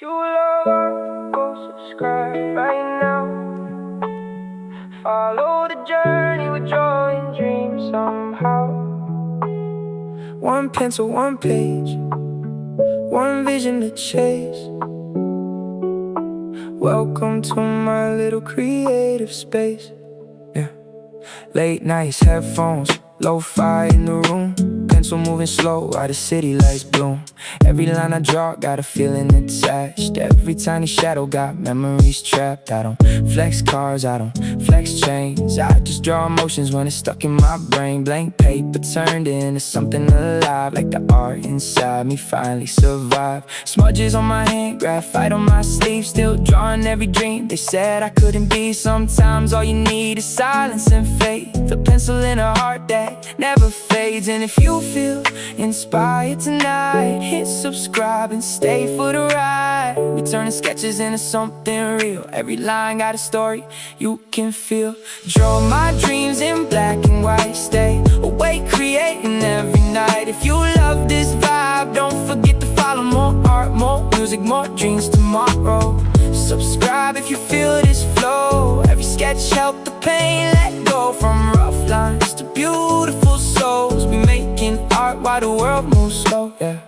you love art, go subscribe right now. Follow the journey with joy and dreams somehow. One pencil, one page, one vision to chase. Welcome to my little creative space. Yeah. Late nights, headphones, lo-fi in the room. Pencil moving slow while the city lights bloom. Every line I draw got a feeling attached. Every tiny shadow got memories trapped. I don't flex cars, I don't flex chains. I just draw emotions when it's stuck in my brain. Blank paper turned into something alive, like the art inside me finally survived. Smudges on my hand, graphite on my sleeve, still drawing every dream they said I couldn't be. Sometimes all you need is silence and faith, the pencil in a heart that never fades. And if you feel inspired tonight, hit subscribe and stay for the ride. We turning sketches into something real. Every line got a story you can feel. Draw my dreams in black and white, stay awake creating every night. If you love this vibe, don't forget to follow more art, more music, more dreams tomorrow. Subscribe if you feel this flow. Every sketch help the pain let go. From rough lines to beautiful souls, we making art while the world moves slow. Yeah.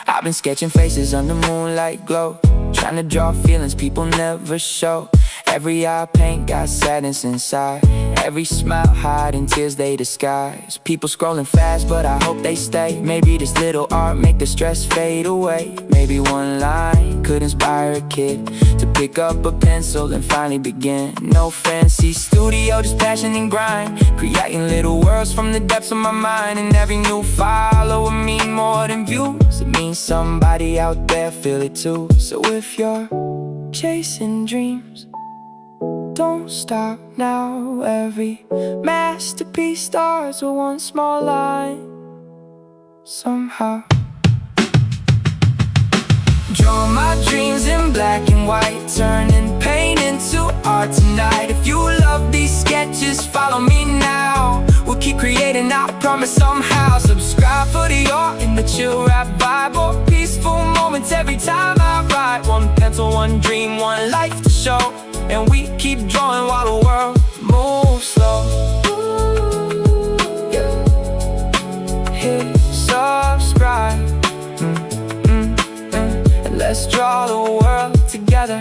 I've been sketching faces under moonlight glow, trying to draw feelings people never show. Every eye paint got sadness inside, every smile hiding tears they disguise. People scrolling fast but I hope they stay. Maybe this little art make the stress fade away. Maybe one line could inspire a kid to pick up a pencil and finally begin. No fancy studio, just passion and grind, creating little worlds from the depths of my mind. And every new follower mean more than views, it means somebody out there feel it too. So if you're chasing dreams, don't stop now. Every masterpiece starts with one small line. Somehow draw my dreams in black and white, turning pain into art tonight. If you love these sketches, follow me now. We'll keep creating, I promise somehow. Subscribe for the art in the chill rap vibe, or peaceful moments every time I write. One pencil, one dream, one life to show, and we keep drawing while the world moves slow. Yeah. Hit subscribe, and let's draw the world together.